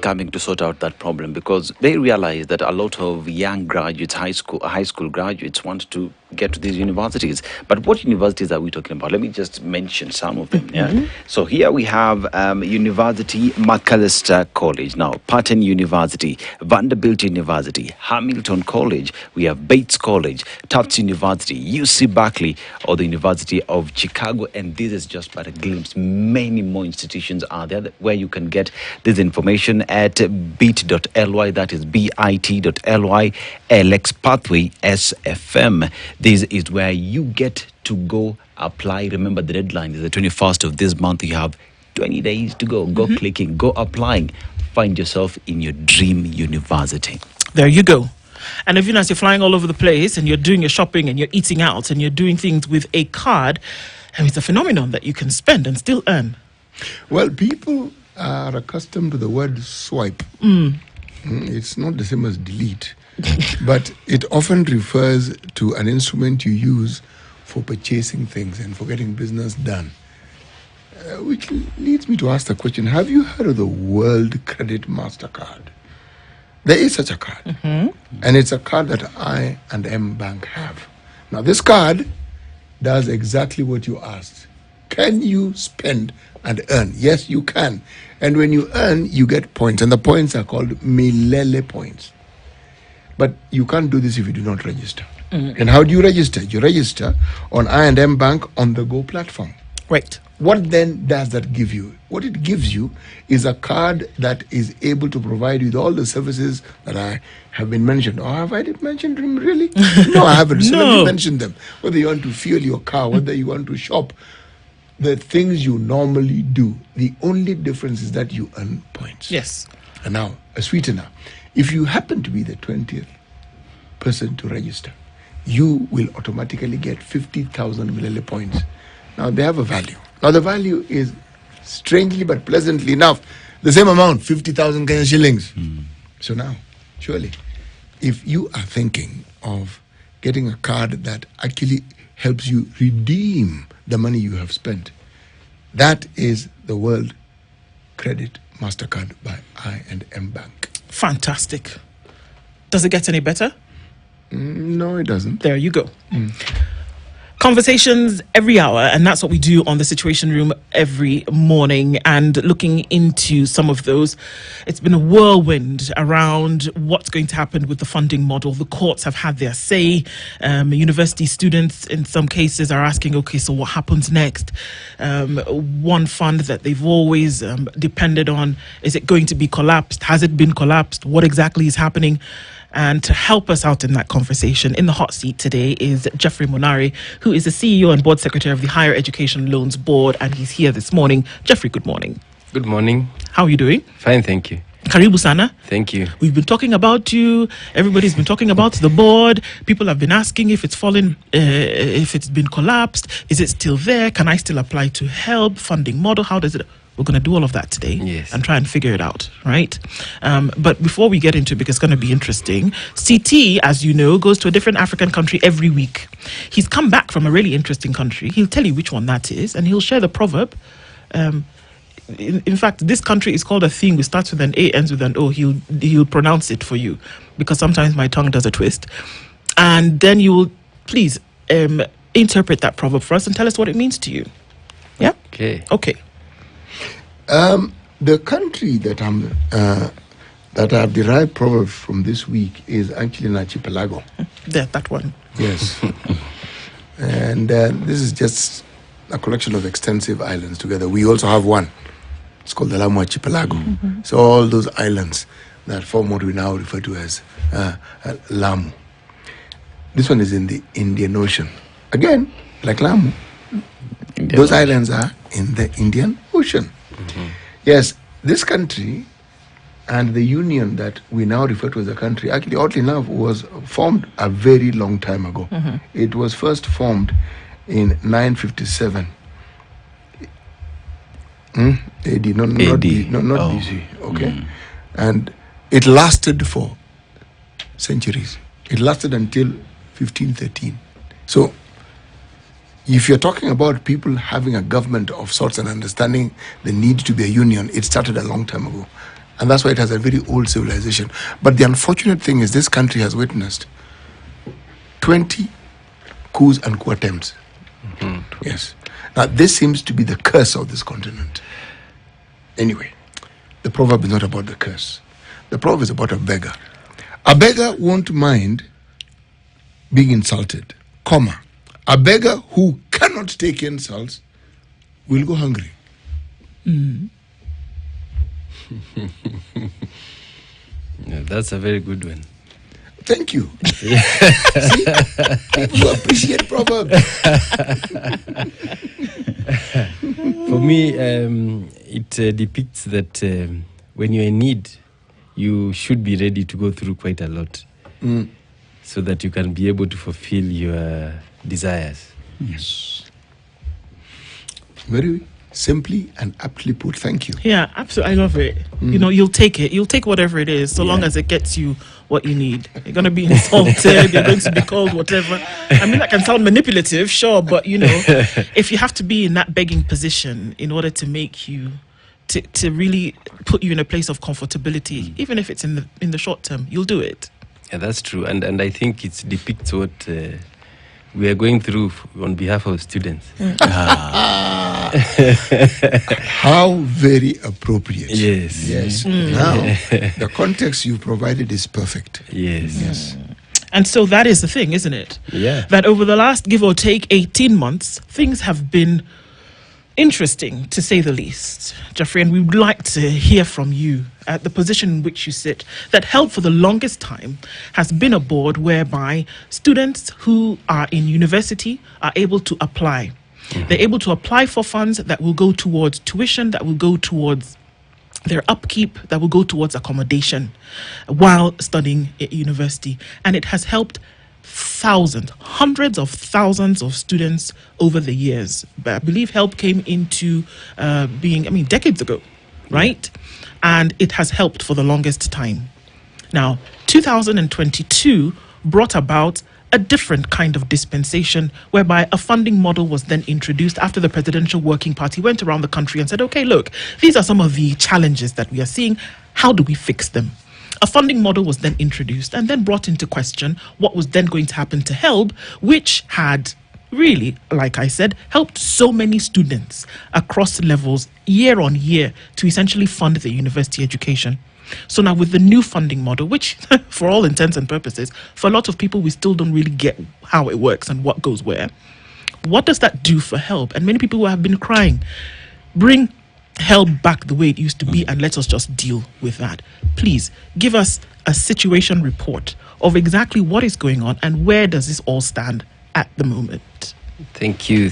coming to sort out that problem because they realize that a lot of young graduates, high school graduates, want to get to these universities. But what universities are we talking about? Let me just mention some of them. Yeah. So here we have University Macalester College, now Patton University, Vanderbilt University, Hamilton College. We have Bates College, Tufts University, UC Berkeley, or the University of Chicago. And this is just but a glimpse. Many more institutions are there where you can get this information at bit.ly, that is bit.ly, LX Pathway SFM. This is where you get to go apply. Remember, the deadline is the 21st of this month. You have 20 days to go. Go clicking, go applying. Find yourself in your dream university. There you go. And even as you're flying all over the place and you're doing your shopping and you're eating out and you're doing things with a card, it's a phenomenon that you can spend and still earn. Well, people are accustomed to the word swipe. It's not the same as delete. But it often refers to an instrument you use for purchasing things and for getting business done. Which leads me to ask the question, have you heard of the World Credit MasterCard? There is such a card. And it's a card that I&M Bank have. Now, this card does exactly what you asked. Can you spend and earn? Yes, you can. And when you earn, you get points. And the points are called Milele points. But you can't do this if you do not register. And how do you register? You register on I&M Bank on the Go platform. Right. What then does that give you? What it gives you is a card that is able to provide you with all the services that I have been mentioned. Oh, have I mentioned them really? No, I haven't. So let me mention them. Whether you want to fuel your car, whether you want to shop, the things you normally do. The only difference is that you earn points. Yes. And now, a sweetener. If you happen to be the 20th person to register, you will automatically get 50,000 Milele points. Now, they have a value. Now, the value is, strangely but pleasantly enough, the same amount, 50,000 Kenyan shillings. So now, surely, if you are thinking of getting a card that actually helps you redeem the money you have spent, that is the World Credit MasterCard by I&M Bank. Fantastic. Does it get any better? No, it doesn't. There you go. Conversations every hour, and that's what we do on the Situation Room every morning, and looking into some of those. It's been a whirlwind around what's going to happen with the funding model. The courts have had their say. University students in some cases are asking, okay, so what happens next? One fund that they've always depended on, is it going to be collapsed? Has it been collapsed? What exactly is happening? And to help us out in that conversation, in the hot seat today is Jeffrey Monari, who is the CEO and Board Secretary of the Higher Education Loans Board, and he's here this morning. Jeffrey, good morning. Good morning. How are you doing? Fine, thank you. Karibu sana. Thank you. We've been talking about you. Everybody's been talking about the board. People have been asking if it's fallen, if it's been collapsed. Is it still there? Can I still apply to help? Funding model, how does it... We're going to do all of that today. Yes. And try and figure it out, right? But before we get into it, because it's going to be interesting, CT, as you know, goes to a different African country every week. He's come back from a really interesting country. He'll tell you which one that is, and he'll share the proverb. In fact, this country is called a thing. It starts with an A, ends with an O. He'll pronounce it for you, because sometimes my tongue does a twist. And then you will, please, interpret that proverb for us and tell us what it means to you. Yeah? Okay. The country that I've derived proverb from this week is actually an archipelago. That one. Yes. And this is just a collection of extensive islands together. We also have one. It's called the Lamu Archipelago. So all those islands that form what we now refer to as Lamu. This one is in the Indian Ocean. Again, like Lamu, those islands are in the Indian Ocean. Yes, this country and the union that we now refer to as a country, actually, oddly enough, was formed a very long time ago. It was first formed in 957. AD, not BC. Okay. And it lasted for centuries. It lasted until 1513. So, if you're talking about people having a government of sorts and understanding the need to be a union, it started a long time ago. And that's why it has a very old civilization. But the unfortunate thing is this country has witnessed 20 coups and coup attempts. Yes. Now, this seems to be the curse of this continent. Anyway, the proverb is not about the curse. The proverb is about a beggar. A beggar won't mind being insulted, comma. A beggar who cannot take insults will go hungry. Yeah, that's a very good one. Thank you. See, people appreciate proverbs. For me, it depicts that when you're in need, you should be ready to go through quite a lot so that you can be able to fulfill your desires. Yes. Very simply and aptly put. Thank you. Yeah, absolutely. I love it. You know, you'll take it. You'll take whatever it is, so long as it gets you what you need. You're going to be insulted. You're going to be called whatever. I mean, that can sound manipulative, sure, but, you know, if you have to be in that begging position in order to make you, to really put you in a place of comfortability, even if it's in the short term, you'll do it. Yeah, that's true. And I think it depicts what we are going through on behalf of students. How very appropriate. Yes. Yes. Now, the context you provided is perfect. Yes. And so that is the thing, isn't it? Yeah. That over the last, give or take, 18 months, things have been interesting, to say the least, Jeffrey, and we would like to hear from you at the position in which you sit. That HELB for the longest time has been a board whereby students who are in university are able to apply. They're able to apply for funds that will go towards tuition, that will go towards their upkeep, that will go towards accommodation while studying at university. And it has helped hundreds of thousands of students over the years. But I believe HELB came into being, decades ago, right? And it has helped for the longest time. Now, 2022 brought about a different kind of dispensation whereby a funding model was then introduced after the Presidential Working Party went around the country and said, okay, look, these are some of the challenges that we are seeing. How do we fix them? A funding model was then introduced and then brought into question what was then going to happen to HELB, which had really, like I said, helped so many students across levels year on year to essentially fund their university education. So now with the new funding model, which for all intents and purposes, for a lot of people, we still don't really get how it works and what goes where. What does that do for HELB? And many people who have been crying, bring HELB back the way it used to be and let us just deal with that. Please give us a situation report of exactly what is going on and where does this all stand at the moment. Thank you.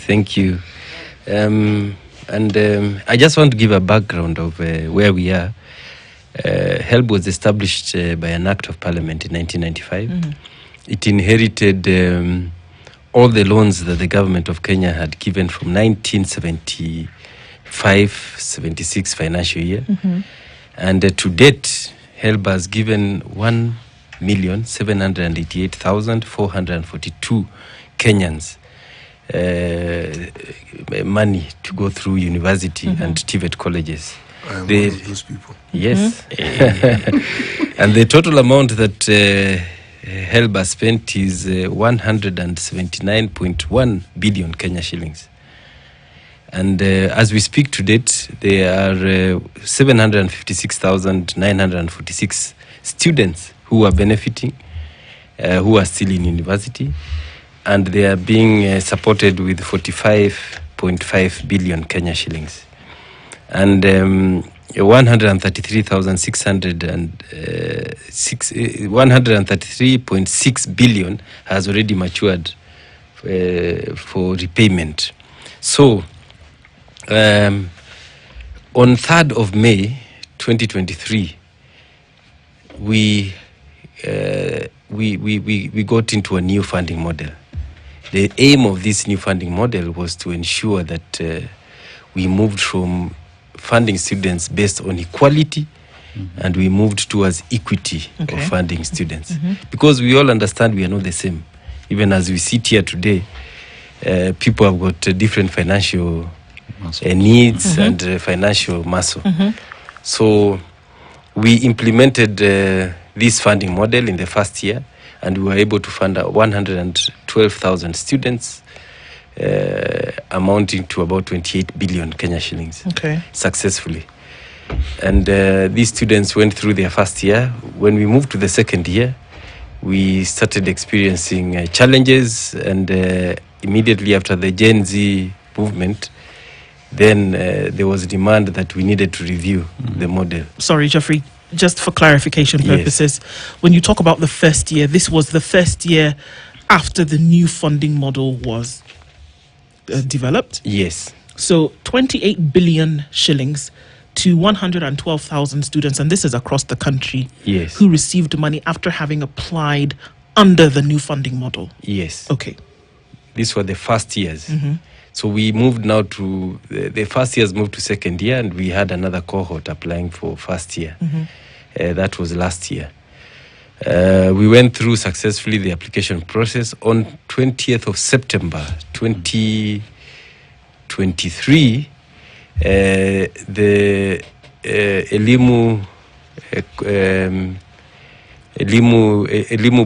I just want to give a background of where we are. HELB was established by an act of parliament in 1995. It inherited all the loans that the government of Kenya had given from 1975-76 financial year. And to date, HELB has given 1,788,442 Kenyans money to go through university and TVET colleges. I am one of those people. Yes. And the total amount that HELB has spent is 179.1 billion Kenya shillings. And as we speak to date, there are 756,946 students who are benefiting, who are still in university, and they are being supported with 45.5 billion Kenya shillings. And 133.6 billion has already matured for repayment. So, on 3rd of May 2023, we got into a new funding model. The aim of this new funding model was to ensure that we moved from funding students based on equality and we moved towards equity of funding students. Because we all understand we are not the same. Even as we sit here today, people have got different financial needs and financial muscle. So we implemented this funding model in the first year, and we were able to fund 112,000 students, amounting to about 28 billion Kenya shillings, successfully. And these students went through their first year. When we moved to the second year, we started experiencing challenges, and immediately after the Gen Z movement, then there was a demand that we needed to review the model. Sorry, Jeffrey, just for clarification purposes, when you talk about the first year, this was the first year after the new funding model was developed? Yes. So 28 billion shillings to 112,000 students, and this is across the country, Yes. who received money after having applied under the new funding model. Yes. Okay. These were the first years. So we moved now to, the first years moved to second year, and we had another cohort applying for first year. That was last year. We went through successfully the application process. On 20th of September 2023, the Elimu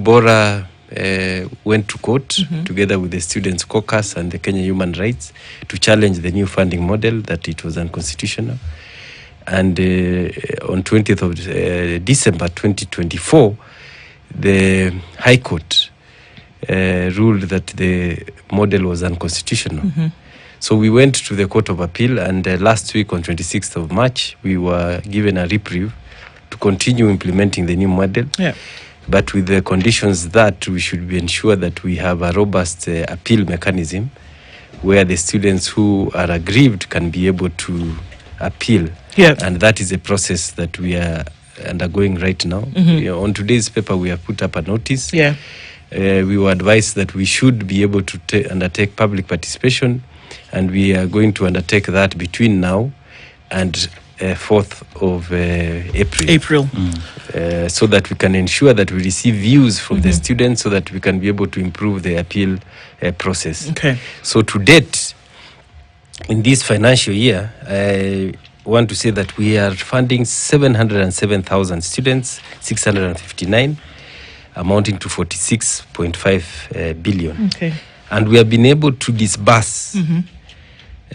Bora went to court together with the Students' Caucus and the Kenya Human Rights to challenge the new funding model, that it was unconstitutional. And on 20th of December 2024, the High Court ruled that the model was unconstitutional. So we went to the Court of Appeal, and last week on 26th of March, we were given a reprieve to continue implementing the new model. But with the conditions that we should be ensure that we have a robust appeal mechanism where the students who are aggrieved can be able to appeal. And that is a process that we are undergoing right now. On today's paper, we have put up a notice. We were advised that we should be able to undertake public participation, and we are going to undertake that between now and 4th of April. So that we can ensure that we receive views from the students, so that we can be able to improve the appeal process. So to date, in this financial year, I want to say that we are funding 707,000 students, 659, amounting to 46.5 billion. And we have been able to disburse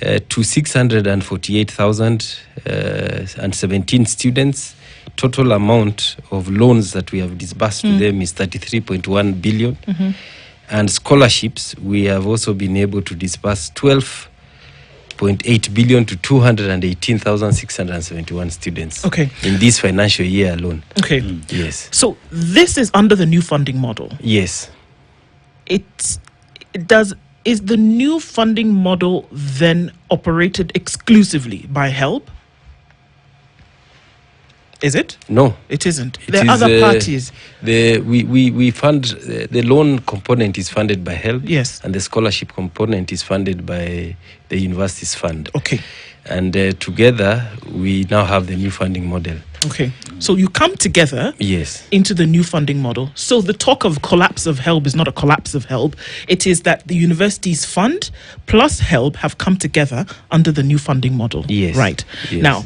to 648,017 students. Total amount of loans that we have disbursed to them is 33.1 billion. And scholarships, we have also been able to disburse 12.8 billion to 218,671 students in this financial year alone. Yes. So this is under the new funding model. Yes. Is the new funding model then operated exclusively by HELB? Is it? No, it isn't. There are other parties. We fund the loan component is funded by HELB. Yes. And the scholarship component is funded by the university's fund. And together we now have the new funding model. So you come together into the new funding model. So the talk of collapse of HELB is not a collapse of HELB. It is that the university's fund plus HELB have come together under the new funding model. Right. Now,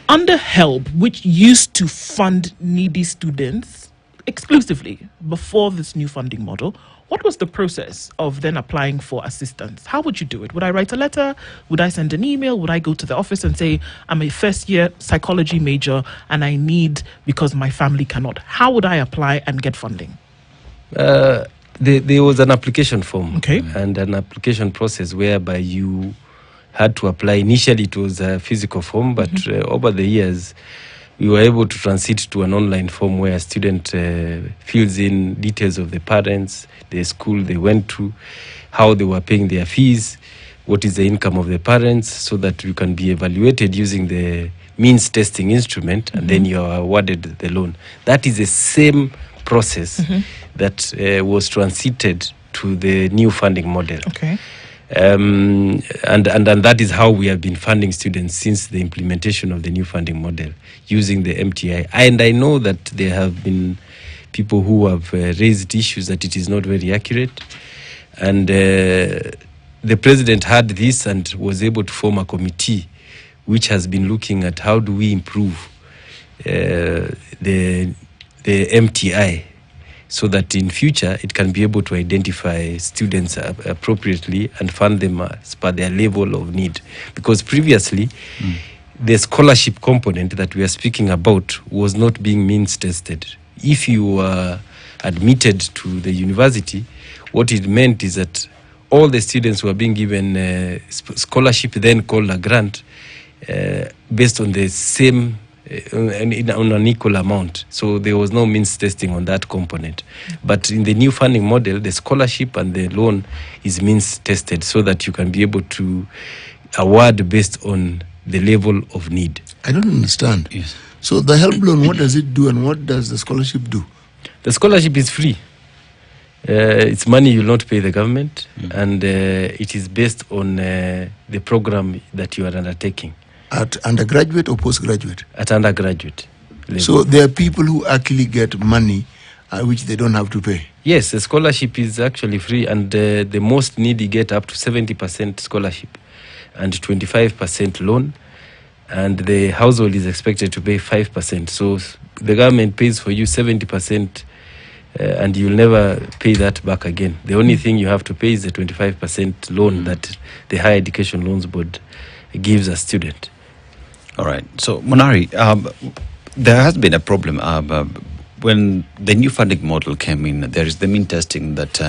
under HELB, which used to fund needy students exclusively before this new funding model, what was the process of then applying for assistance? How would you do it? Would I write a letter? Would I send an email? Would I go to the office and say, I'm a first year psychology major and I need, because my family cannot? How would I apply and get funding? There was an application form and an application process whereby you had to apply. Initially, it was a physical form, but over the years, we were able to transit to an online form where a student fills in details of the parents, the school they went to, how they were paying their fees, what is the income of the parents, so that you can be evaluated using the means testing instrument, and then you are awarded the loan. That is the same process that was transited to the new funding model. And that is how we have been funding students since the implementation of the new funding model, using the MTI. And I know that there have been people who have raised issues that it is not very accurate. And the president had this and was able to form a committee which has been looking at how do we improve the MTI, so that in future it can be able to identify students appropriately and fund them as per their level of need. Because previously, the scholarship component that we are speaking about was not being means tested. If you were admitted to the university, what it meant is that all the students were being given a scholarship, then called a grant, based on the same on an equal amount. So there was no means testing on that component. But in the new funding model, the scholarship and the loan is means tested, so that you can be able to award based on the level of need. I don't understand. Yes. So the help loan, what does it do, and what does the scholarship do? The scholarship is free. It's money you will not pay the government, and it is based on the program that you are undertaking. At undergraduate or postgraduate? At undergraduate level. So there are people who actually get money which they don't have to pay? Yes, the scholarship is actually free, and the most needy get up to 70% scholarship and 25% loan, and the household is expected to pay 5%. So the government pays for you 70%, and you'll never pay that back again. The only thing you have to pay is the 25% loan that the Higher Education Loans Board gives a student. All right. So, Monari, there has been a problem when the new funding model came in. There is the mean testing that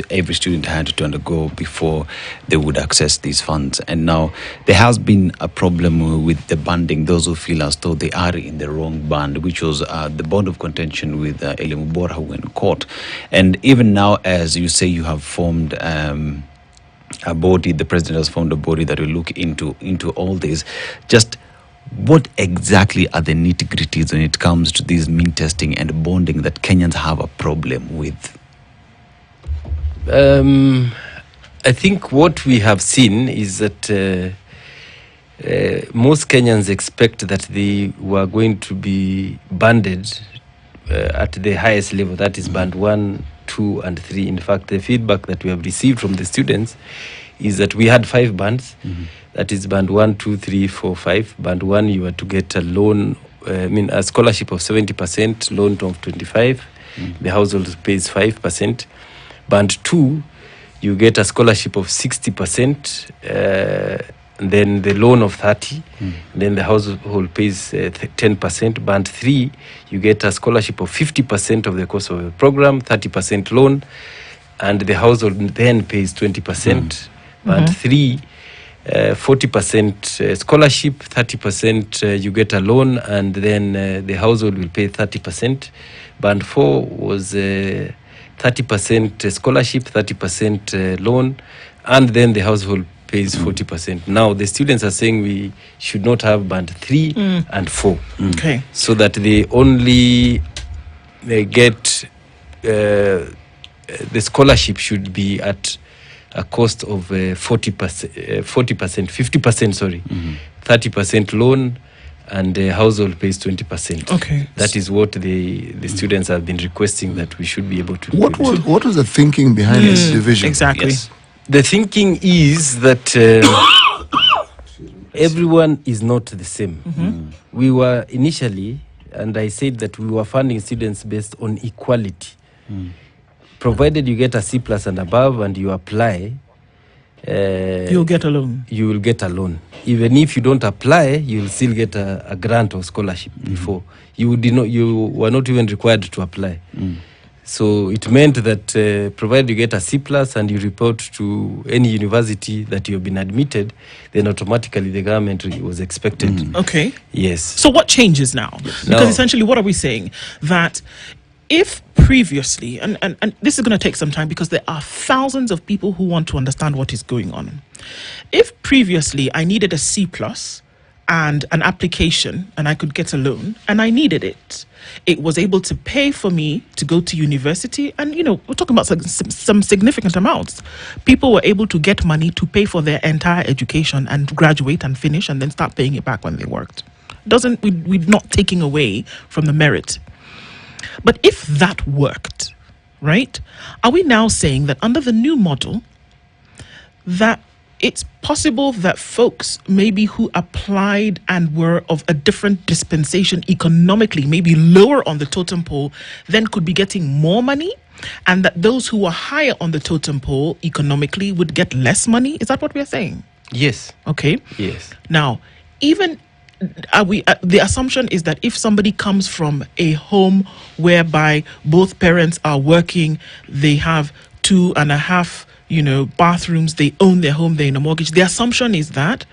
every student had to undergo before they would access these funds, and now there has been a problem with the banding. Those who feel as though they are in the wrong band, which was the bond of contention with Elimubora, who went in court, and even now, as you say, you have formed a body. The president has formed a body that will look into all this. Just what exactly are the nitty-gritties when it comes to this mean testing and bonding that Kenyans have a problem with? I think what we have seen is that most Kenyans expect that they were going to be banded at the highest level, that is band 1, 2, and 3. In fact, the feedback that we have received from the students is that we had 5 bands. That is band 1, 2, 3, 4, 5. Band 1, you were to get a loan, a scholarship of 70%, loan of 25%. The household pays 5%. Band 2, you get a scholarship of 60%, and then the loan of 30%. Then the household pays 10%. Band 3, you get a scholarship of 50% of the cost of the program, 30% loan, and the household then pays 20%. Band 3, 40% scholarship, 30% you get a loan, and then the household will pay 30%. Band 4 was 30% scholarship, 30% loan, and then the household pays 40%. Now the students are saying we should not have band 3 and 4, Okay. so that they only get the scholarship should be at a cost of 40%, 50%, sorry, 30% loan, and the household pays 20%. Okay. That is what the students have been requesting, that we should be able to. What was the thinking behind this division? Exactly. Yes. The thinking is that everyone is not the same. We were initially, and I said that we were funding students based on equality. Provided you get a C+ and above and you apply, You'll get a loan. you will get a loan. Even if you don't apply, you will still get a grant or scholarship. Before you were not even required to apply. So it meant that provided you get a C+ and you report to any university that you have been admitted, then automatically the government was expected. Okay. Yes. So what changes now? Because Now- essentially, what are we saying? That if previously, and this is going to take some time because there are thousands of people who want to understand what is going on. If previously I needed a C+ and an application and I could get a loan and I needed it, it was able to pay for me to go to university. And, we're talking about some significant amounts. People were able to get money to pay for their entire education and graduate and finish and then start paying it back when they worked. We're not taking away from the merit. But if that worked, right, are we now saying that under the new model, that it's possible that folks maybe who applied and were of a different dispensation economically, maybe lower on the totem pole, then could be getting more money, and that those who were higher on the totem pole economically would get less money? Is that what we're saying? Yes. Okay. Yes. Now, even the assumption is that if somebody comes from a home whereby both parents are working, they have 2.5 bathrooms, they own their home, they're in a mortgage, the assumption is that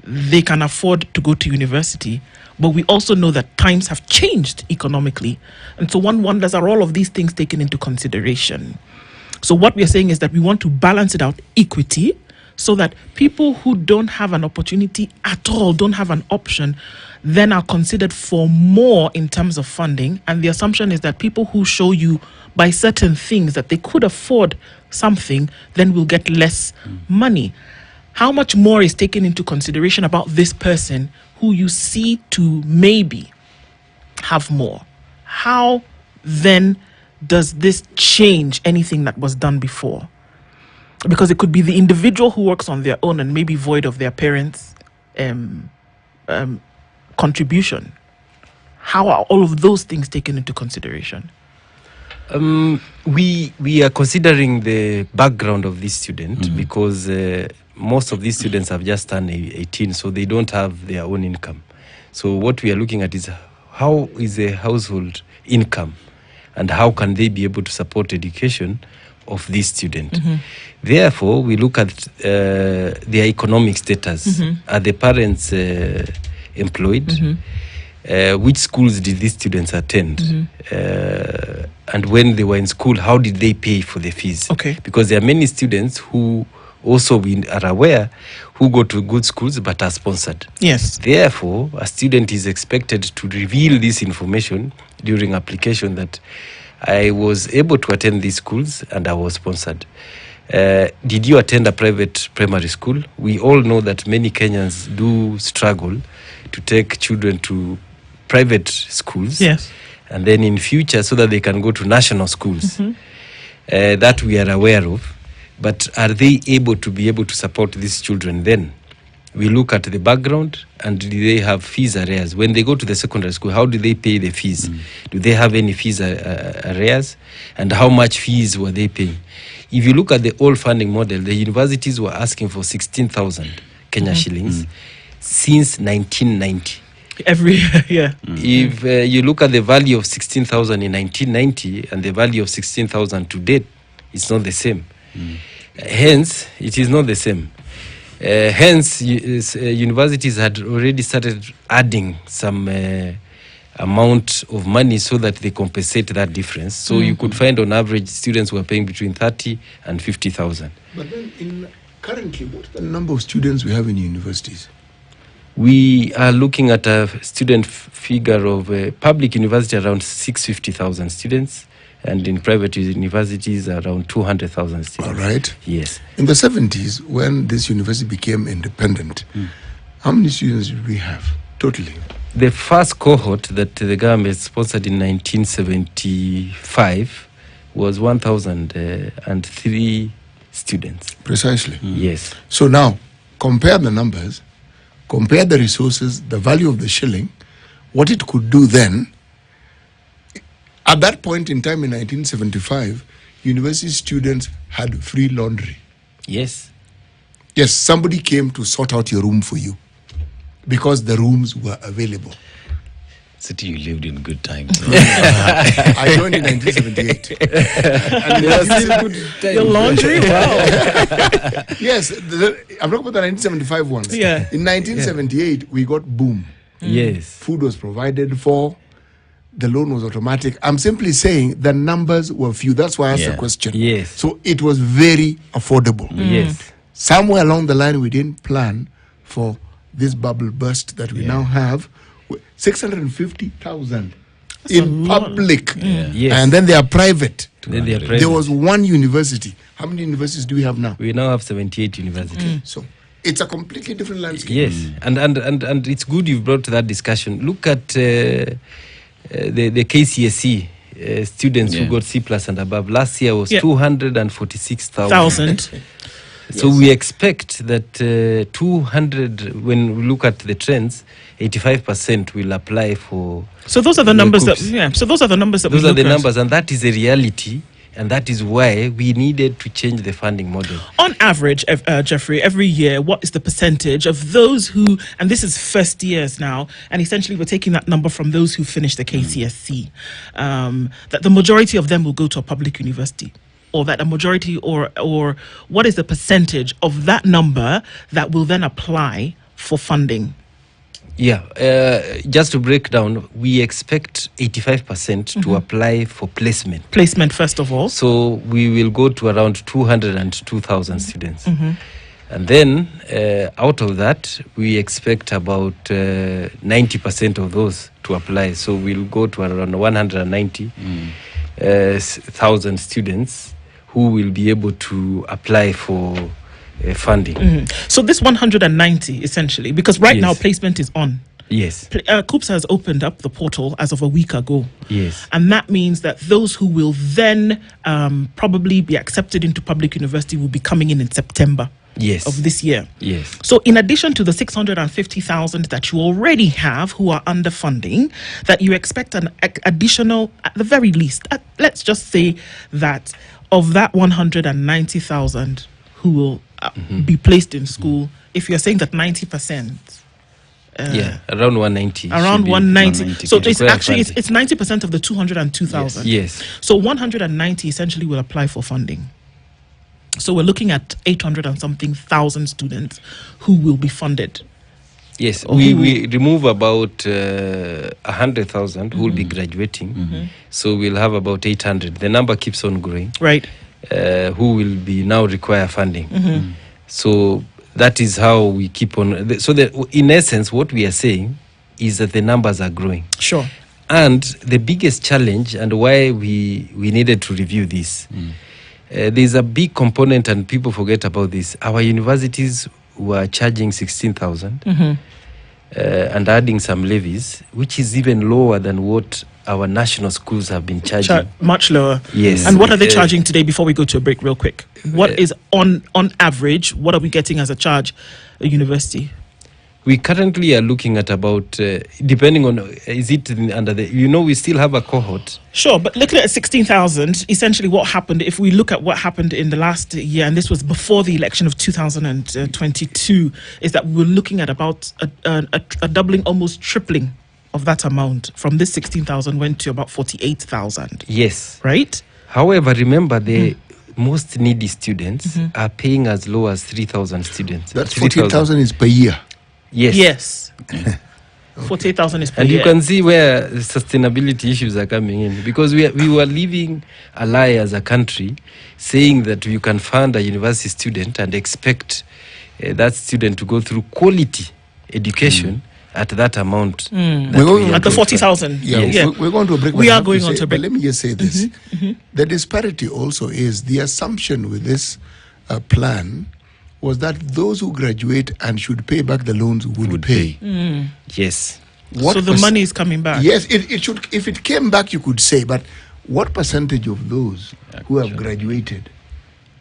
they can afford to go to university. But we also know that times have changed economically. And so one wonders, are all of these things taken into consideration? So what we're saying is that we want to balance it out, equity, so that people who don't have an opportunity at all, don't have an option, then are considered for more in terms of funding. And the assumption is that people who show you by certain things that they could afford something, then will get less money. How much more is taken into consideration about this person who you see to maybe have more? How then does this change anything that was done before? Because it could be the individual who works on their own and maybe void of their parents' contribution. How are all of those things taken into consideration? We are considering the background of this student because most of these students have just turned 18, so they don't have their own income. So what we are looking at is how is the household income and how can they be able to support education of this student. Therefore, we look at their economic status. Are the parents employed? Which schools did these students attend? And when they were in school, how did they pay for the fees? Okay. Because there are many students who also we are aware who go to good schools but are sponsored. Yes. Therefore, a student is expected to reveal this information during application that I was able to attend these schools and I was sponsored. Did you attend a private primary school? We all know that many Kenyans do struggle to take children to private schools. Yes. And then in future so that they can go to national schools. That we are aware of. But are they able to support these children then? We look at the background and do they have fees arrears? When they go to the secondary school, how do they pay the fees? Do they have any fees arrears? And how much fees were they paying? If you look at the old funding model, the universities were asking for 16,000 Kenya shillings since 1990. Every year. If you look at the value of 16,000 in 1990 and the value of 16,000 to date, it's not the same. Hence, it is not the same. Hence, universities had already started adding some amount of money so that they compensate that difference. So you could find on average students were paying between 30 and 50,000. But then currently, what's the number of students we have in universities? We are looking at a student figure of public university around 650,000 students, and in private universities around 200,000 students. All right. Yes. In the 70s, when this university became independent, how many students did we have totally? The first cohort that the government sponsored in 1975 was 1,003 students. Precisely. Yes. So now, compare the numbers, compare the resources, the value of the shilling, what it could do then. At that point in time in 1975, university students had free laundry. Yes. Yes, somebody came to sort out your room for you because the rooms were available. City, you lived in good times. I joined in 1978. And Your laundry? Wow. yes, I'm talking about the 1975 ones. Yeah. In 1978, we got boom. Yes. Food was provided for. The loan was automatic. I'm simply saying the numbers were few. That's why I asked the question. Yes. So it was very affordable. Yes. Somewhere along the line, we didn't plan for this bubble burst that we now have. 650,000 in public. Yes. And then they are private. Then they are private. There was one university. How many universities do we have now? We now have 78 universities. So it's a completely different landscape. Yes. And it's good you've brought to that discussion. Look at the KCSE students who got C+ and above. Last year was 246,000. So Yes. we expect that 200, when we look at the trends, 85% will apply for. So those are the numbers that, COOPs. yeah. So those are the numbers that Those we are look the at. numbers, and that is a reality, and that is why we needed to change the funding model. On average, Jeffrey, every year, what is the percentage of those who, and this is first years now, and essentially we're taking that number from those who finish the KCSE, that the majority of them will go to a public university? Or that a majority, or what is the percentage of that number that will then apply for funding? Yeah, just to break down, we expect 85% to apply for placement. Placement, first of all. So we will go to around 202,000 students. And then out of that, we expect about 90% of those to apply. So we'll go to around 190,000 students who will be able to apply for funding. So this 190, essentially, because right now Yes. placement is on. Yes. COOPS has opened up the portal as of a week ago. Yes. And that means that those who will then probably be accepted into public university will be coming in September Yes. of this year. Yes. So in addition to the 650,000 that you already have who are under funding, that you expect an additional, at the very least, let's just say that of that 190,000 who will be placed in school, if you're saying that 90%, around 190. around should be 190. So it's required actually funding. it's 90% of the 202,000. Yes. So 190 essentially will apply for funding. So we're looking at 800 and something thousand students who will be funded. Yes, Or we remove about 100,000 who will be graduating. So we'll have about 800. The number keeps on growing. Right. Who will be now require funding. So that is how we keep on. So in essence, what we are saying is that the numbers are growing. Sure. And the biggest challenge, and why we needed to review this, there's a big component, and people forget about this. Our universities were charging 16,000 and adding some levies, which is even lower than what our national schools have been charging. Much lower. Yes. And what are they charging today before we go to a break real quick? What is on average, what are we getting as a charge at university? We currently are looking at about, depending on, is it under the, we still have a cohort. Sure, but looking at 16,000, essentially what happened, if we look at what happened in the last year, and this was before the election of 2022, is that we're looking at about a doubling, almost tripling of that amount. From this 16,000 went to about 48,000. Yes. Right? However, remember the most needy students are paying as low as 3,000 students. That's 40,000 is per year. Yes. Yes. 48,000 is per And year. you can see where sustainability issues are coming in, because we were living a lie as a country, saying that you can fund a university student and expect that student to go through quality education at that amount. We're going at the 40,000. Yeah, Yeah. we're going to a break. We but I are have going to on say- to a break. But let me just say this. The disparity also is the assumption with this plan was that those who graduate and should pay back the loans would pay. Yes. What So the money is coming back. Yes, it should. If it came back, you could say, but what percentage of those who have graduated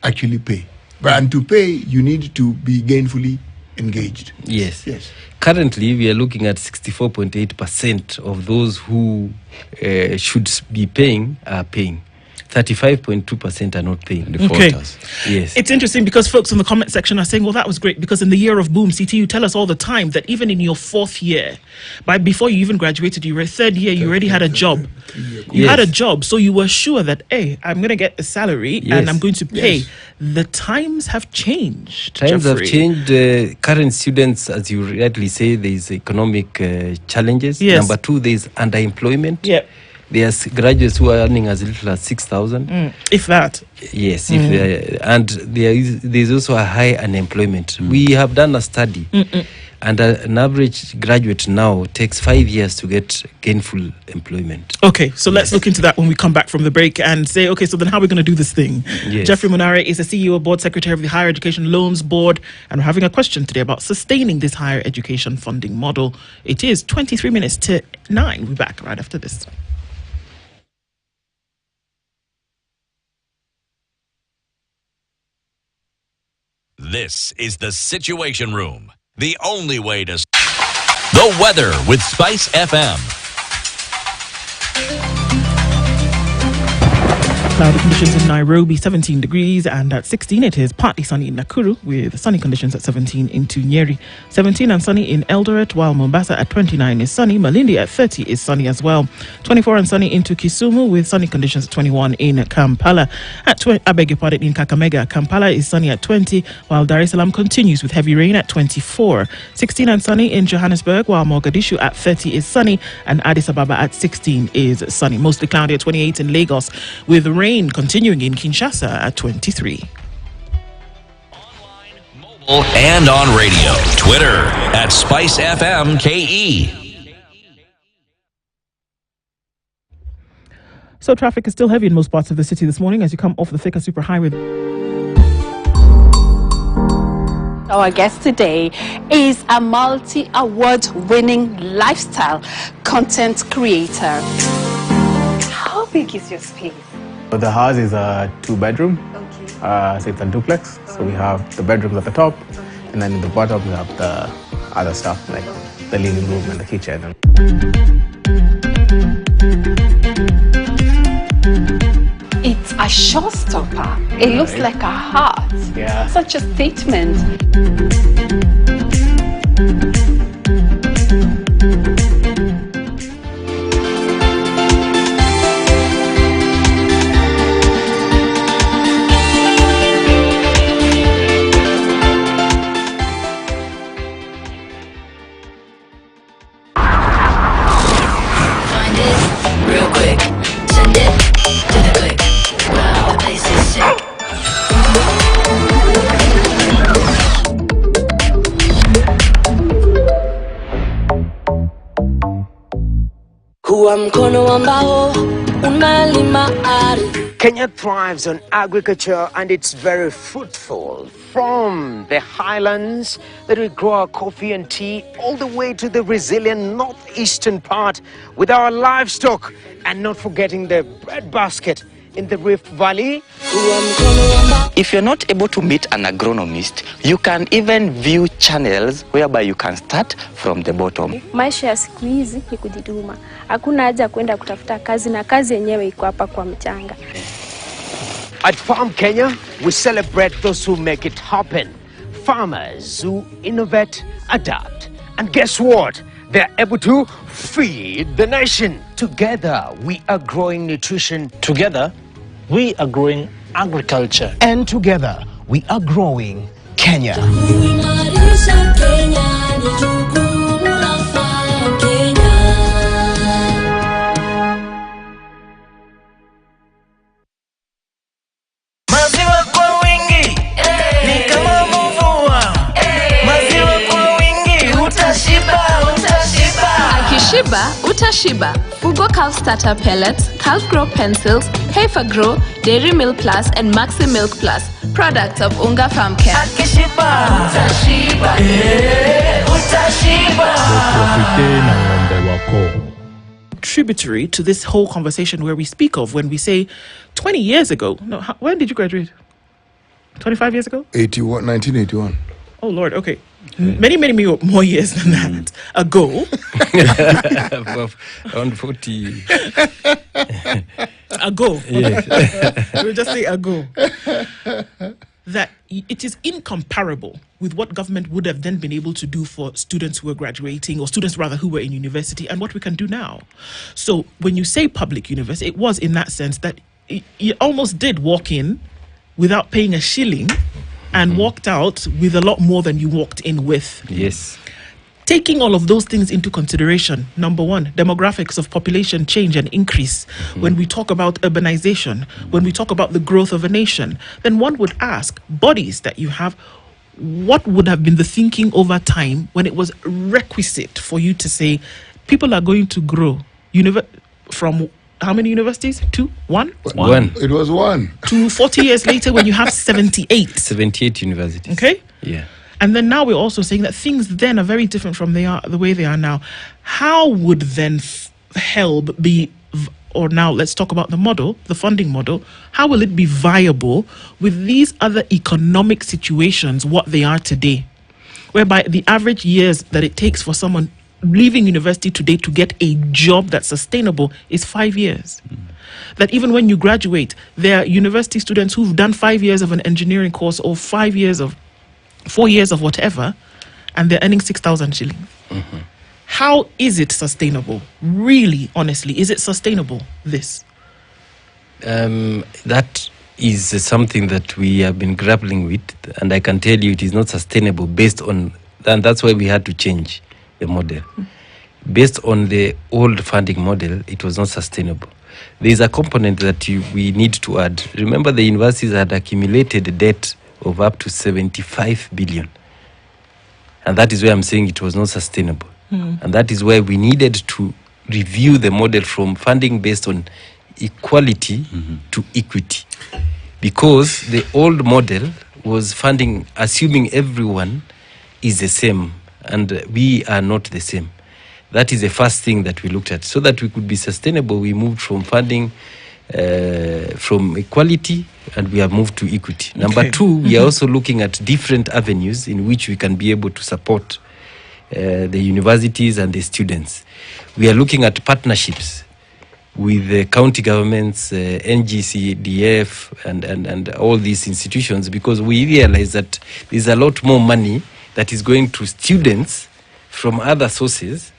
actually pay? And to pay, you need to be gainfully engaged. Yes. Yes. Currently, we are looking at 64.8% of those who should be paying are paying. 35.2% are not paying. Defaulters. Yes. It's interesting because folks in the comment section are saying, well, that was great because in the year of boom, CT, you tell us all the time that even in your fourth year, before you even graduated, you were third year, you already had a job. You had a job, so you were sure that, hey, I'm going to get a salary and I'm going to pay. Yes. The times have changed. Times have Jeffrey. changed. Current students, as you rightly say, there's economic challenges. Yes. Number two, there's underemployment. Yeah. There's graduates who are earning as little as 6,000. If that. Yes, if and there's also a high unemployment. We have done a study, and an average graduate now takes 5 years to get gainful employment. Okay, so let's look into that when we come back from the break and say, okay, so then how are we going to do this thing? Yes. Jeffrey Munare is the CEO, Board Secretary of the Higher Education Loans Board, and we're having a question today about sustaining this higher education funding model. It is 23 minutes to 9. We'll be back right after this. This is the Situation Room. The only way to... The weather with Spice FM. Cloudy conditions in Nairobi, 17 degrees, and at 16 it is partly sunny in Nakuru with sunny conditions at 17 into Nyeri, 17 and sunny in Eldoret, while Mombasa at 29 is sunny, Malindi at 30 is sunny as well, 24 and sunny into Kisumu with sunny conditions at 21 in Kampala, in Kakamega. Kampala is sunny at 20, while Dar es Salaam continues with heavy rain at 24, 16 and sunny in Johannesburg, while Mogadishu at 30 is sunny, and Addis Ababa at 16 is sunny. Mostly cloudy at 28 in Lagos, with rain continuing in Kinshasa at 23. Online, mobile, and on radio. Twitter at Spice FM KE. So traffic is still heavy in most parts of the city this morning as you come off the Thika Superhighway. Our guest today is a multi-award winning lifestyle content creator. How big is your space? The house is a 2-bedroom, so it's a duplex. So we have the bedrooms at the top, and then in the bottom we have the other stuff like the living room and the kitchen. It's a showstopper. It looks like a heart. Yeah. Such a statement. Kenya thrives on agriculture and it's very fruitful. From the highlands that we grow our coffee and tea all the way to the resilient northeastern part with our livestock, and not forgetting the breadbasket in the Rift Valley. If you're not able to meet an agronomist, you can even view channels whereby you can start from the bottom. Maisha ya siku hizi ni kujituma. Hakuna haja kwenda kutafuta kazi na kazi yenyewe iko hapa kwa mchanga. At Farm Kenya, we celebrate those who make it happen. Farmers who innovate, adapt, and guess what? They're able to feed the nation. Together, we are growing nutrition. Together, we are growing agriculture. And together, we are growing Kenya. Shiba, Utashiba, Fugo Calf Starter Pellets, Calf Grow Pencils, Heifer Grow, Dairy Milk Plus, and Maxi Milk Plus, products of Unga Farm Care. Tributary to this whole conversation where we speak of when we say 20 years ago. No, when did you graduate? 25 years ago? 1981. Oh, Lord, okay. Many more years than that ago. Around 40. Ago. Yes. We'll just say ago. That it is incomparable with what government would have then been able to do for students who were graduating, or students rather who were in university, and what we can do now. So when you say public university, it was in that sense that you almost did walk in without paying a shilling and walked out with a lot more than you walked in with. Yes. Taking all of those things into consideration, number one, demographics of population change and increase. When we talk about urbanization, when we talk about the growth of a nation, then one would ask bodies that you have, what would have been the thinking over time when it was requisite for you to say, people are going to grow from how many universities? 2? 1? One. It was 1. To 40 years later when you have 78. 78 universities. Okay? Yeah. And then now we're also saying that things then are very different from the way they are now. How would then HELB be or now let's talk about the model, the funding model, how will it be viable with these other economic situations, what they are today, whereby the average years that it takes for someone leaving university today to get a job that's sustainable is 5 years. That even when you graduate, there are university students who've done 5 years of an engineering course or 4 years of whatever, and they're earning 6,000 shillings. How is it sustainable? Really, honestly, is it sustainable, this? That is something that we have been grappling with, and I can tell you it is not sustainable based on, and that's why we had to change the model. Based on the old funding model, it was not sustainable. There is a component that we need to add. Remember, the universities had accumulated debt of up to 75 billion. And that is why I'm saying it was not sustainable. And that is why we needed to review the model from funding based on equality to equity. Because the old model was funding, assuming everyone is the same, and we are not the same. That is the first thing that we looked at. So that we could be sustainable, we moved from funding from equality, and we have moved to equity. Number two, we are also looking at different avenues in which we can be able to support the universities and the students. We are looking at partnerships with the county governments, NGCDF, and all these institutions, because we realize that there's a lot more money that is going to students from other sources.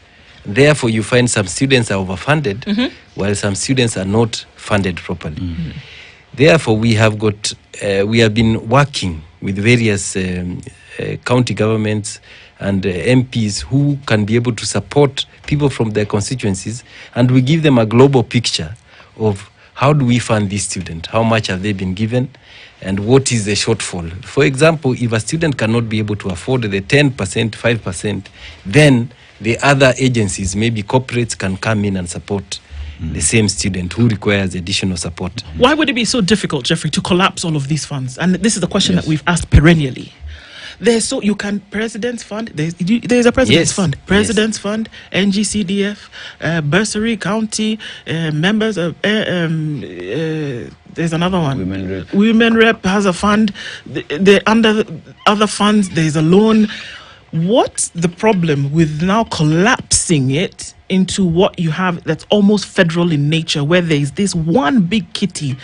Therefore, you find some students are overfunded, while some students are not funded properly. Therefore, we have been working with various county governments and MPs who can be able to support people from their constituencies, and we give them a global picture of how do we fund these students, how much have they been given, and what is the shortfall. For example, if a student cannot be able to afford the 10%, 5%, then the other agencies, maybe corporates, can come in and support the same student who requires additional support. Why would it be so difficult, Jeffrey, to collapse all of these funds? And this is the question that we've asked perennially. You can President's Fund. There's a President's Fund. President's Fund, NGCDF, Bursary, County, members of. There's another one. Women Rep. Women Rep has a fund. Under other funds, there's a loan. What's the problem with now collapsing it into what you have that's almost federal in nature, where there's this one big kitty,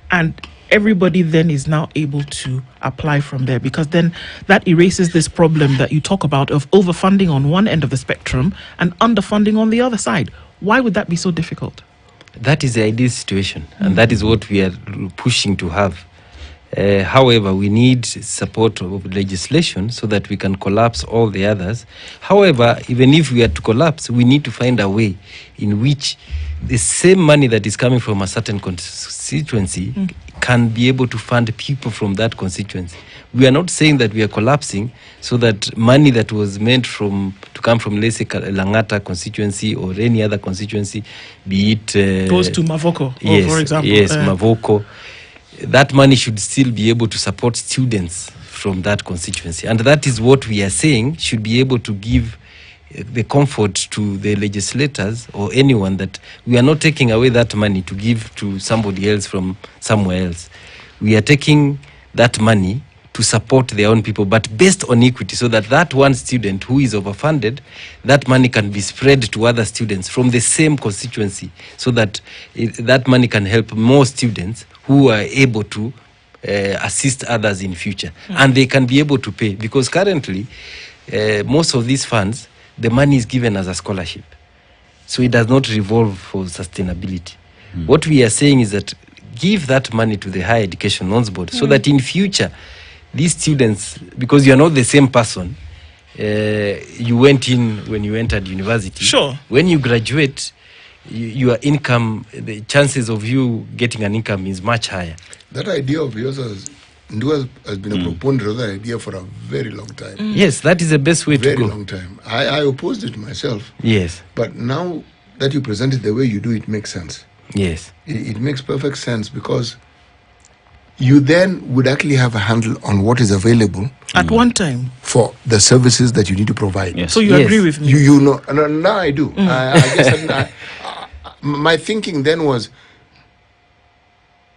and everybody then is now able to apply from there? Because then that erases this problem that you talk about of overfunding on one end of the spectrum and underfunding on the other side. Why would that be so difficult? That is the ideal situation, and that is what we are pushing to have. However, we need support of legislation so that we can collapse all the others. However, even if we are to collapse, we need to find a way in which the same money that is coming from a certain constituency can be able to fund people from that constituency. We are not saying that we are collapsing so that money that was meant to come from, let's say, Langata constituency or any other constituency, be it goes to Mavoko, for example. Yes, Mavoko. That money should still be able to support students from that constituency. And that is what we are saying should be able to give the comfort to the legislators or anyone that we are not taking away that money to give to somebody else from somewhere else. We are taking that money to support their own people, but based on equity, so that that one student who is overfunded, that money can be spread to other students from the same constituency, so that that money can help more students who are able to assist others in future. And they can be able to pay, because currently most of these funds, the money is given as a scholarship, so it does not revolve for sustainability. What we are saying is that give that money to the Higher Education Loans Board, so that in future these students, because you are not the same person you went in when you entered university. Sure. When you graduate, your income, the chances of you getting an income is much higher. That idea of yours has been a proponent of that idea for a very long time. Yes, that is the best way to go. Very long time. I opposed it myself. Yes. But now that you present it the way you do, it makes sense. Yes. It makes perfect sense, because you then would actually have a handle on what is available at one time for the services that you need to provide. Yes. So you agree with me? You know, now I do. I guess my thinking then was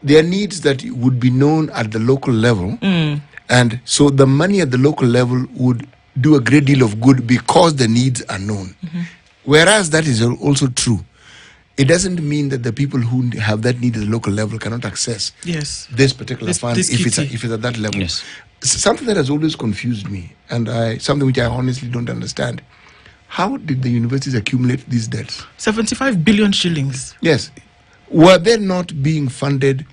there are needs that would be known at the local level, and so the money at the local level would do a great deal of good because the needs are known. Whereas that is also true. It doesn't mean that the people who have that need at the local level cannot access this particular fund if it's at that level. Yes. Something that has always confused me, and something which I honestly don't understand. How did the universities accumulate these debts? 75 billion shillings. Yes. Were they not being funded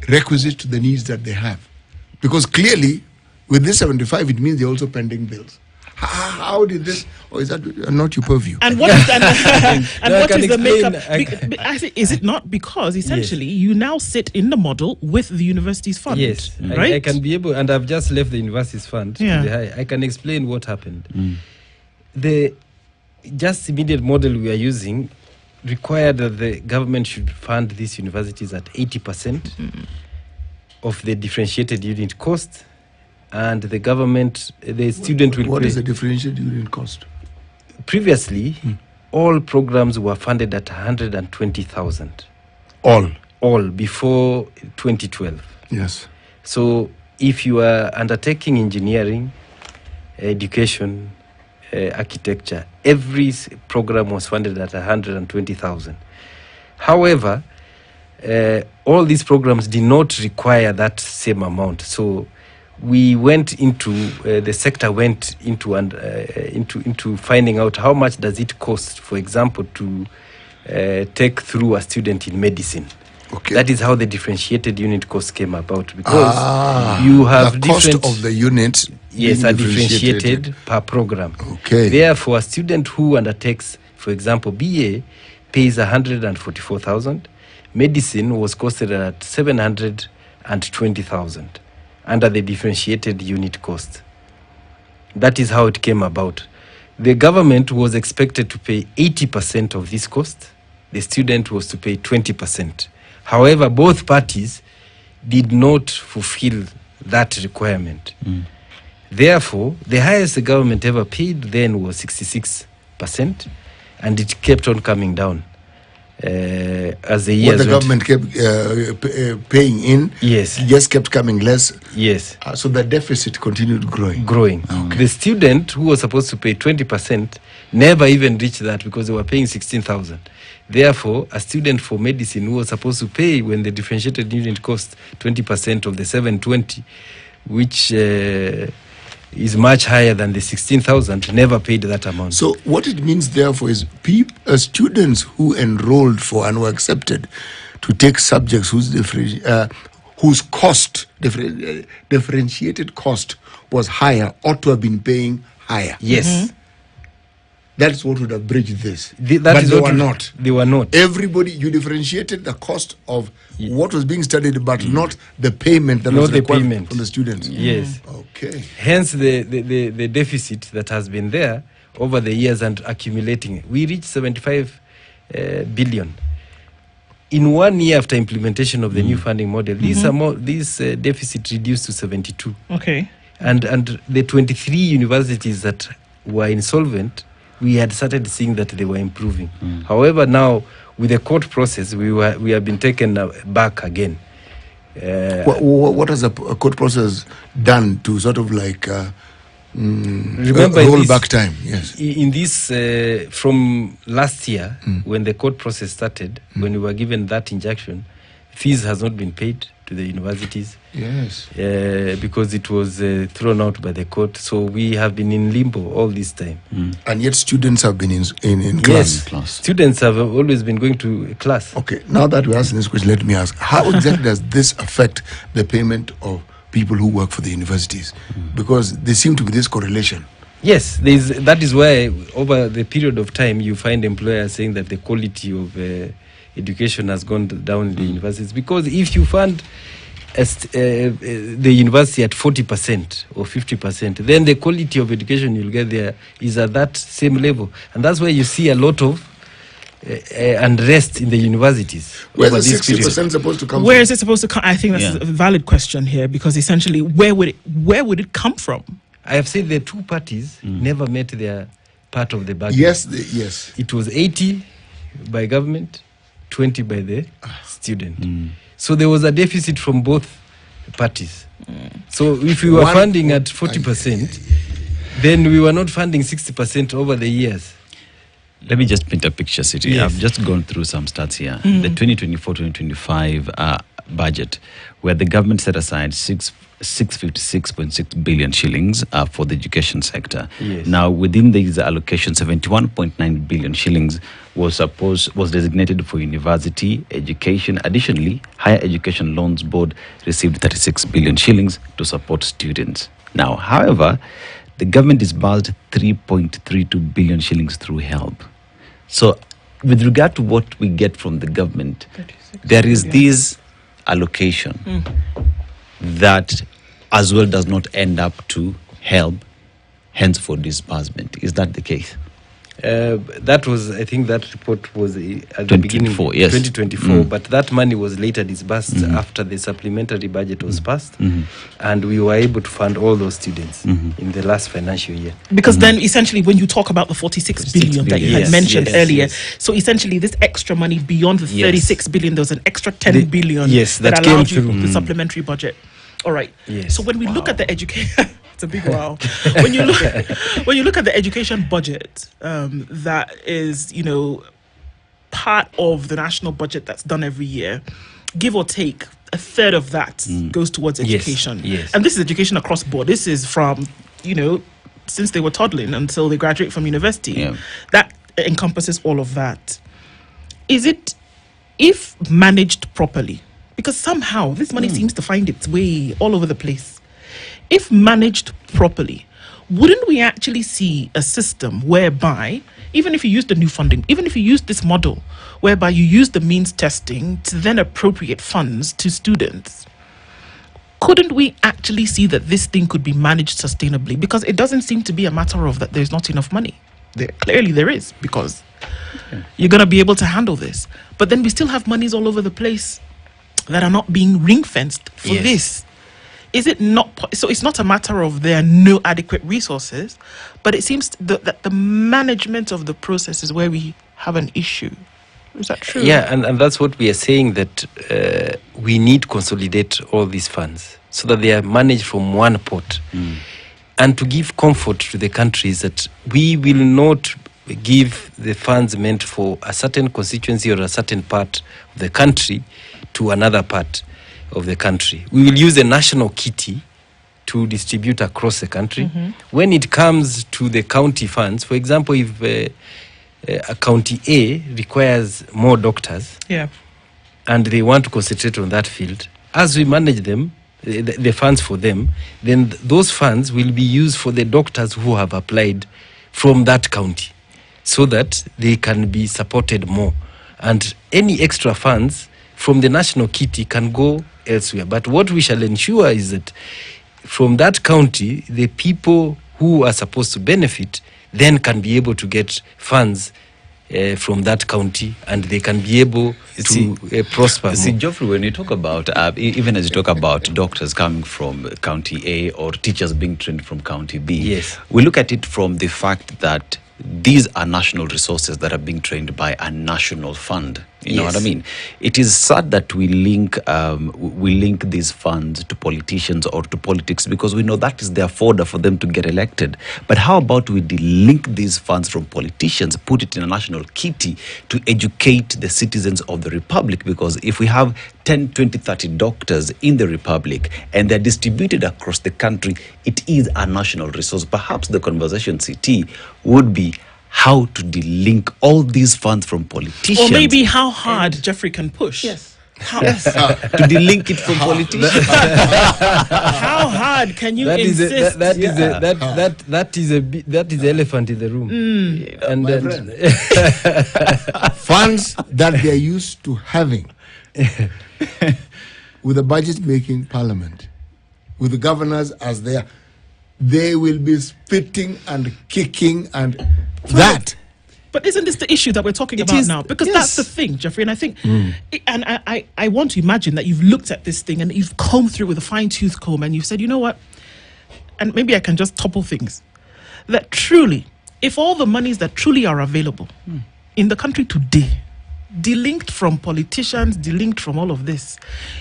requisite to the needs that they have? Because clearly, with this 75, it means they're also pending bills. How did this, or is that not your purview? And what is, what is the makeup? Is it not because essentially you now sit in the model with the university's fund? Yes, right? I can be able, and I've just left the university's fund. I can explain what happened. The just immediate model we are using required that the government should fund these universities at 80% of the differentiated unit cost, and the government, the student will pay. What is the differentiated unit cost? Previously, all programs were funded at 120,000. All before 2012. Yes. So if you are undertaking engineering, education, architecture, every program was funded at 120,000. However, all these programs did not require that same amount. So we went into the sector went into finding out how much does it cost, for example, to take through a student in medicine. Okay. That is how the differentiated unit cost came about, because you have the cost of the units. Yes, are differentiated per program. Okay. Therefore, a student who undertakes, for example, BA pays 144,000. Medicine was costed at 720,000 under the differentiated unit cost. That is how it came about. The government was expected to pay 80% of this cost. The student was to pay 20%. However, both parties did not fulfill that requirement. Therefore, the highest the government ever paid then was 66%, and it kept on coming down as the years went. What the government kept paying in, just kept coming less. Yes. So the deficit continued growing. Okay. The student who was supposed to pay 20% never even reached that, because they were paying 16,000. Therefore, a student for medicine who was supposed to pay, when the differentiated unit cost 20% of the 720, which is much higher than the 16,000, never paid that amount. So what it means, therefore, is students who enrolled for and were accepted to take subjects whose differentiated cost was higher ought to have been paying higher. Yes. That's what would have bridged this. But they were not. They were not. Everybody, you differentiated the cost of what was being studied, but not the payment that was required from the students. Yes. Okay. Hence the deficit that has been there over the years and accumulating. We reached 75 billion. In 1 year after implementation of the new funding model, this deficit reduced to 72. Okay. And the 23 universities that were insolvent, we had started seeing that they were improving. However, now with the court process, we have been taken back again. What has the court process done to sort of like remember roll back time? Yes. In this, from last year, when the court process started, when we were given that injunction, fees has not been paid to the universities. Yes. Because it was thrown out by the court. So we have been in limbo all this time. And yet students have been in class. Yes, students have always been going to class. Okay, now that we're asking this question, let me ask, how exactly does this affect the payment of people who work for the universities? Because there seems to be this correlation. Yes, that is why over the period of time you find employers saying that the quality of education has gone down in the universities. Because if you fund the university at 40% or 50%, then the quality of education you'll get there is at that same level. And that's why you see a lot of unrest in the universities. Where is the 60% supposed to come from? Where is it supposed to come? I think that's a valid question here, because essentially, where would it come from? I have said the two parties never met their part of the bargain. Yes. It was 80 by government, 20 by the student. So there was a deficit from both parties. So if we were funding at 40%, then we were not funding 60% over the years. Let me just paint a picture, City. Yes. I've just gone through some stats here. The 2024-2025 budget, where the government set aside 656.6 billion shillings for the education sector. Yes. Now, within these allocations, 71.9 billion shillings was designated for university education. Additionally, Higher Education Loans Board received 36 billion shillings to support students. Now, however, the government disbursed 3.32 billion shillings through help. So, with regard to what we get from the government, there is this allocation that as well does not end up to help, hence for disbursement. Is that the case? That was, I think that report was at the beginning of 2024, but that money was later disbursed after the supplementary budget was passed, and we were able to fund all those students in the last financial year. Because then essentially when you talk about the 46 billion that you had mentioned earlier, so essentially this extra money beyond the 36 billion, there was an extra 10 billion that allowed you the supplementary budget. All right. Yes. So when we look at the education, it's a big wow. When you look at the education budget, that is, part of the national budget that's done every year, give or take, a third of that goes towards education. Yes. And this is education across board. This is from, since they were toddling until they graduate from university. Yeah. That encompasses all of that. Is it, if managed properly, because somehow this money seems to find its way all over the place. If managed properly, wouldn't we actually see a system whereby, even if you use the new funding, even if you use this model, whereby you use the means testing to then appropriate funds to students, couldn't we actually see that this thing could be managed sustainably? Because it doesn't seem to be a matter of that there's not enough money. Clearly there is, because you're going to be able to handle this. But then we still have monies all over the place that are not being ring-fenced for this. Is it not so? It's not a matter of there are no adequate resources, but it seems that the management of the process is where we have an issue. Is that true? Yeah, and that's what we are saying, that we need to consolidate all these funds so that they are managed from one pot, and to give comfort to the countries that we will not give the funds meant for a certain constituency or a certain part of the country to another part of the country. We will use a national kitty to distribute across the country. When it comes to the county funds, for example, if a county A requires more doctors, and they want to concentrate on that field, as we manage them, the funds for them, then those funds will be used for the doctors who have applied from that county, so that they can be supported more. And any extra funds from the national kitty can go elsewhere. But what we shall ensure is that from that county, the people who are supposed to benefit then can be able to get funds from that county, and they can be able to prosper. See, Geoffrey, when you talk about, even as you talk about doctors coming from County A or teachers being trained from County B, we look at it from the fact that these are national resources that are being trained by a national fund. You know what I mean? It is sad that we link these funds to politicians or to politics, because we know that is their fodder for them to get elected. But how about we delink these funds from politicians, put it in a national kitty to educate the citizens of the Republic? Because if we have 10, 20, 30 doctors in the Republic and they're distributed across the country, it is a national resource. Perhaps the conversation, CT, would be how to delink all these funds from politicians. Or maybe how hard Jeffrey can push. Yes. To delink it from politicians. How hard can you insist? That is the elephant in the room. And then funds that they are used to having with the budget-making parliament, with the governors as they will be spitting and kicking and that. But isn't this the issue that we're talking about now? Because that's the thing, Jeffrey. And I think, and I want to imagine that you've looked at this thing and you've combed through with a fine-tooth comb and you've said, you know what? And maybe I can just topple things. That truly, if all the monies that truly are available in the country today, delinked from politicians, delinked from all of this,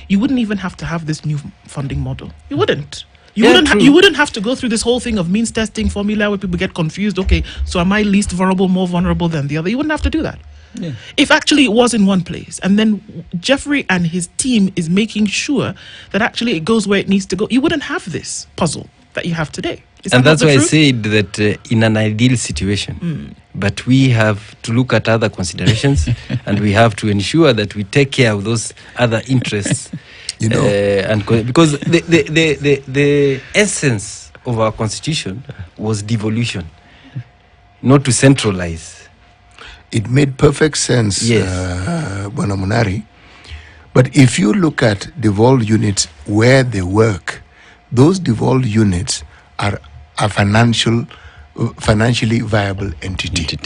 you wouldn't even have to have this new funding model. You wouldn't. You wouldn't have to go through this whole thing of means testing formula where people get confused. Okay, so am I least vulnerable, more vulnerable than the other? You wouldn't have to do that. Yeah. If actually it was in one place, and then Jeffrey and his team is making sure that actually it goes where it needs to go, you wouldn't have this puzzle that you have today. And that's why I said that in an ideal situation, but we have to look at other considerations and we have to ensure that we take care of those other interests. Because the essence of our constitution was devolution, not to centralize. It made perfect sense, Bwana Munari. But if you look at devolved units where they work, those devolved units are a financially viable entity.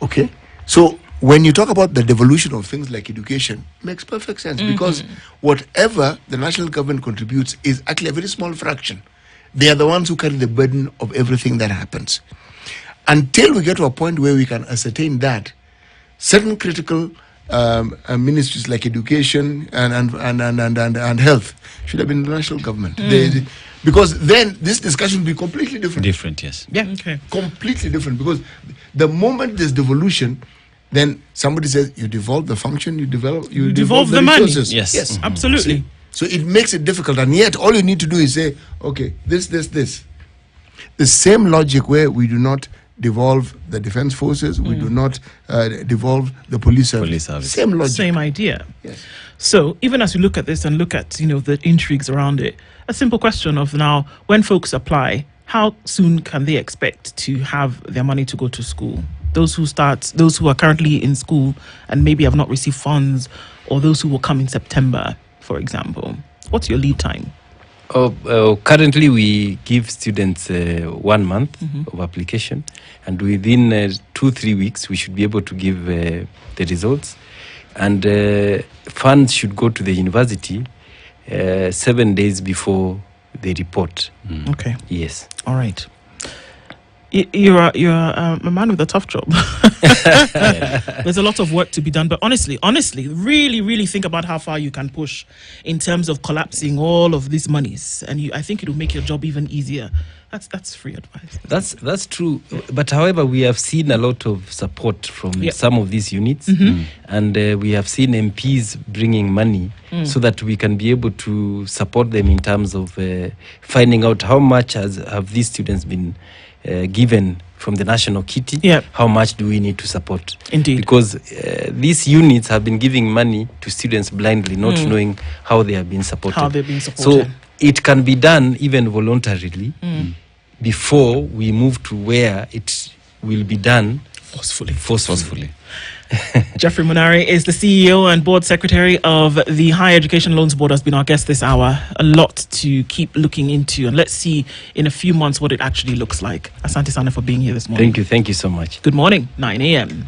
Okay? So when you talk about the devolution of things like education, it makes perfect sense because whatever the national government contributes is actually a very small fraction. They are the ones who carry the burden of everything that happens. Until we get to a point where we can ascertain that, certain critical ministries like education and health should have been the national government. Because then this discussion will be completely different. Different, yes. Yeah, okay. Completely different. Because the moment there's devolution, then somebody says you devolve the function, you devolve the resources. Money. Yes, absolutely. See? So it makes it difficult, and yet all you need to do is say, okay, this. The same logic where we do not devolve the defense forces, we do not devolve the police service. Same logic. Same idea. Yes. So even as we look at this and look at, the intrigues around it, a simple question of now, when folks apply, how soon can they expect to have their money to go to school? Those who are currently in school and maybe have not received funds, or those who will come in September, for example. What's your lead time? Currently, we give students 1 month of application, and within 2-3 weeks, we should be able to give the results. And funds should go to the university 7 days before they report. Okay. Yes. All right. You're a man with a tough job. There's a lot of work to be done, but honestly, really, really think about how far you can push in terms of collapsing all of these monies, and I think it will make your job even easier. That's free advice. That's true. But however, we have seen a lot of support from some of these units, and we have seen MPs bringing money so that we can be able to support them in terms of finding out how much have these students been given from the national kitty. How much do we need to support? Indeed. Because these units have been giving money to students blindly, not knowing how they have been supported. How they've been supported. So it can be done even voluntarily before we move to where it will be done forcefully. Jeffrey Munari is the CEO and board secretary of the Higher Education Loans Board, has been our guest this hour. A lot to keep looking into, and let's see in a few months what it actually looks like. Asante Sana for being here this morning. Thank you so much. Good morning, 9 a.m.